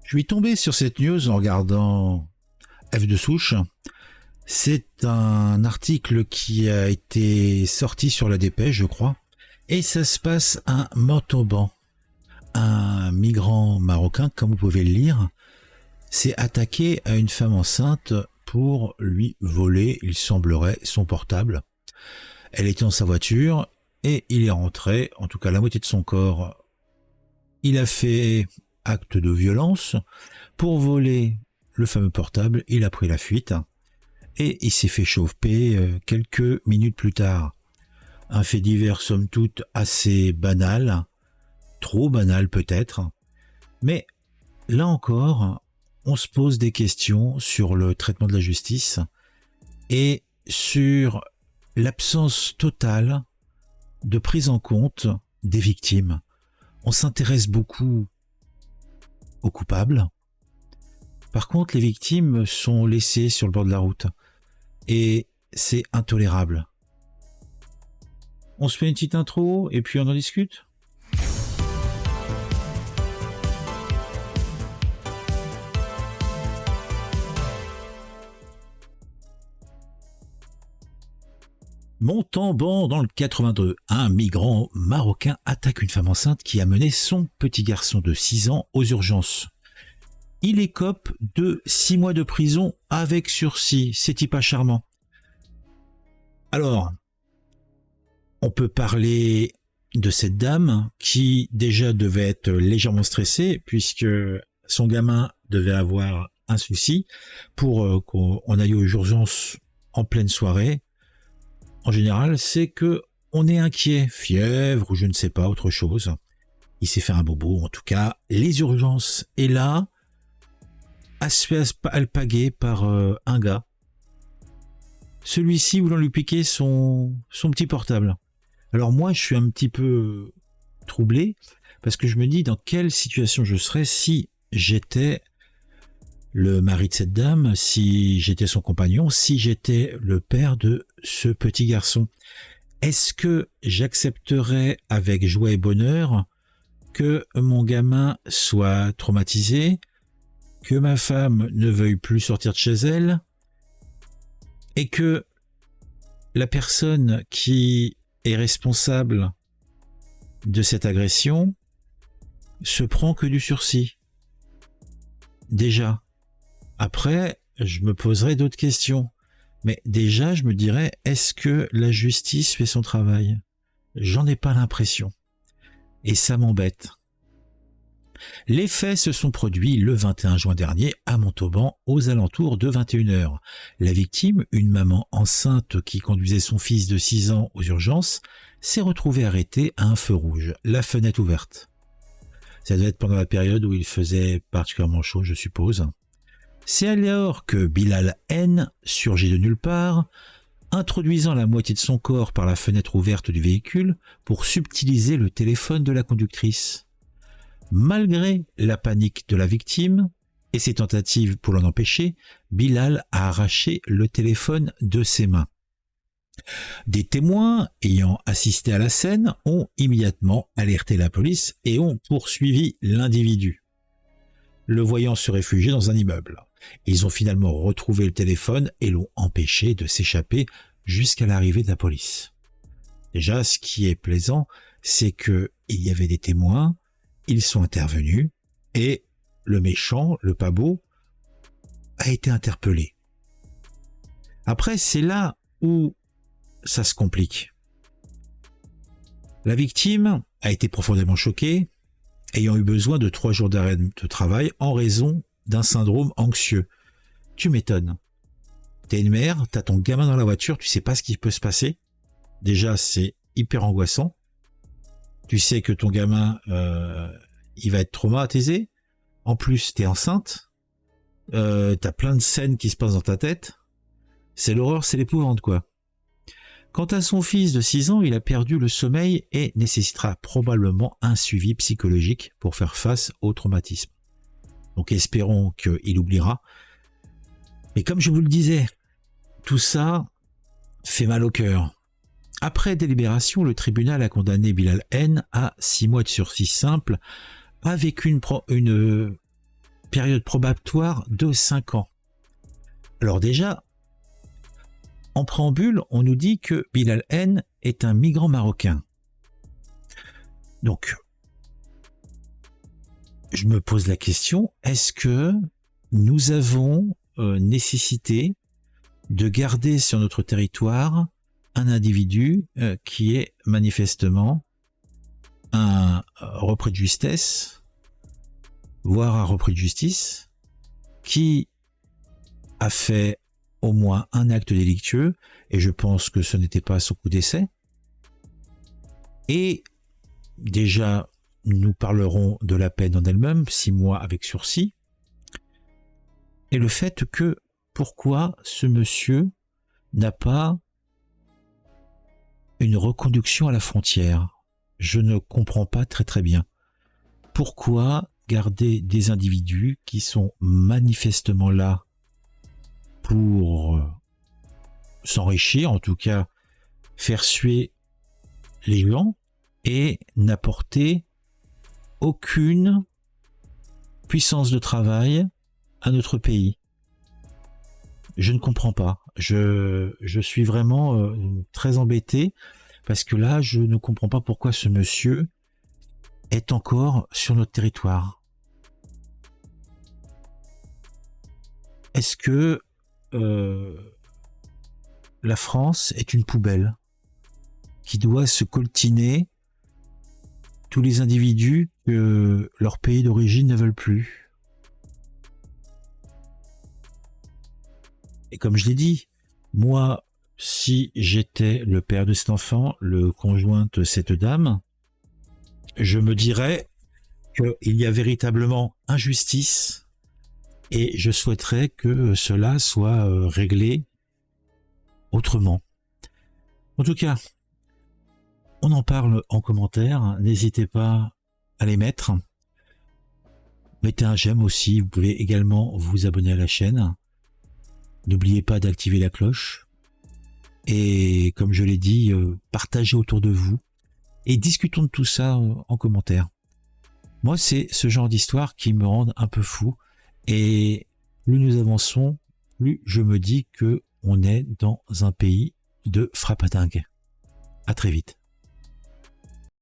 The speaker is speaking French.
Je suis tombé sur cette news en regardant F de souche. C'est un article qui a été sorti sur la Dépêche, je crois. Et ça se passe à Montauban. Un migrant marocain, comme vous pouvez le lire, s'est attaqué à une femme enceinte pour lui voler, il semblerait, son portable. Elle était dans sa voiture et il est rentré, en tout cas la moitié de son corps. Il a fait acte de violence pour voler le fameux portable. Il a pris la fuite et il s'est fait choper quelques minutes plus tard. Un fait divers somme toute assez banal, trop banal peut-être, mais là encore, on se pose des questions sur le traitement de la justice et sur l'absence totale de prise en compte des victimes. On s'intéresse beaucoup aux coupables. Par contre, les victimes sont laissées sur le bord de la route et c'est intolérable. On se fait une petite intro et puis on en discute ? Montauban dans le 82, un migrant marocain attaque une femme enceinte qui a mené son petit garçon de 6 ans aux urgences. Il écope de 6 mois de prison avec sursis, c'est pas charmant. Alors, on peut parler de cette dame qui déjà devait être légèrement stressée puisque son gamin devait avoir un souci pour qu'on aille aux urgences en pleine soirée. En général, c'est que on est inquiet, fièvre ou je ne sais pas, autre chose. Il s'est fait un bobo, en tout cas, les urgences. Et là, elle se fait alpaguer par un gars. Celui-ci voulant lui piquer son petit portable. Alors moi, je suis un petit peu troublé parce que je me dis dans quelle situation je serais si j'étais le mari de cette dame, si j'étais son compagnon, si j'étais le père de ce petit garçon. Est-ce que j'accepterais avec joie et bonheur que mon gamin soit traumatisé, que ma femme ne veuille plus sortir de chez elle, et que la personne qui est responsable de cette agression se prend que du sursis? Déjà. Après, je me poserai d'autres questions. Mais déjà, je me dirais, est-ce que la justice fait son travail? J'en ai pas l'impression. Et ça m'embête. Les faits se sont produits le 21 juin dernier à Montauban, aux alentours de 21h. La victime, une maman enceinte qui conduisait son fils de 6 ans aux urgences, s'est retrouvée arrêtée à un feu rouge, la fenêtre ouverte. Ça doit être pendant la période où il faisait particulièrement chaud, je suppose. C'est alors que Bilal N surgit de nulle part, introduisant la moitié de son corps par la fenêtre ouverte du véhicule pour subtiliser le téléphone de la conductrice. Malgré la panique de la victime et ses tentatives pour l'en empêcher, Bilal a arraché le téléphone de ses mains. Des témoins ayant assisté à la scène ont immédiatement alerté la police et ont poursuivi l'individu, le voyant se réfugier dans un immeuble. Ils ont finalement retrouvé le téléphone et l'ont empêché de s'échapper jusqu'à l'arrivée de la police. Déjà, ce qui est plaisant, c'est qu'il y avait des témoins, ils sont intervenus et le méchant, le pas beau, a été interpellé. Après, c'est là où ça se complique. La victime a été profondément choquée, ayant eu besoin de 3 jours d'arrêt de travail en raison d'un syndrome anxieux. Tu m'étonnes. T'es une mère, t'as ton gamin dans la voiture, tu sais pas ce qui peut se passer. Déjà, c'est hyper angoissant. Tu sais que ton gamin, il va être traumatisé. En plus, t'es enceinte. T'as plein de scènes qui se passent dans ta tête. C'est l'horreur, c'est l'épouvante, quoi. Quant à son fils de 6 ans, il a perdu le sommeil et nécessitera probablement un suivi psychologique pour faire face au traumatisme. Donc espérons qu'il oubliera. Mais comme je vous le disais, tout ça fait mal au cœur. Après délibération, le tribunal a condamné Bilal N à 6 mois de sursis simple avec une période probatoire de 5 ans. Alors déjà, en préambule, on nous dit que Bilal N est un migrant marocain. Donc, je me pose la question, est-ce que nous avons nécessité de garder sur notre territoire un individu qui est manifestement un repris de justesse, voire un repris de justice, qui a fait au moins un acte délictueux, et je pense que ce n'était pas son coup d'essai. Et déjà, nous parlerons de la peine en elle-même, 6 mois avec sursis, et le fait que pourquoi ce monsieur n'a pas une reconduction à la frontière. Je ne comprends pas très bien. Pourquoi garder des individus qui sont manifestement là pour s'enrichir, en tout cas faire suer les gens, et n'apporter aucune puissance de travail à notre pays? Je ne comprends pas. Je suis vraiment très embêté parce que là, je ne comprends pas pourquoi ce monsieur est encore sur notre territoire. Est-ce que la France est une poubelle qui doit se coltiner tous les individus que leur pays d'origine ne veulent plus? Et comme je l'ai dit, moi, si j'étais le père de cet enfant, le conjoint de cette dame, je me dirais qu'il y a véritablement injustice et je souhaiterais que cela soit réglé autrement. En tout cas, on en parle en commentaire, n'hésitez pas à les mettre. Mettez un j'aime aussi, vous pouvez également vous abonner à la chaîne. N'oubliez pas d'activer la cloche. Et comme je l'ai dit, partagez autour de vous. Et discutons de tout ça en commentaire. Moi, c'est ce genre d'histoire qui me rend un peu fou. Et plus nous avançons, plus je me dis que on est dans un pays de frappadingue. À très vite.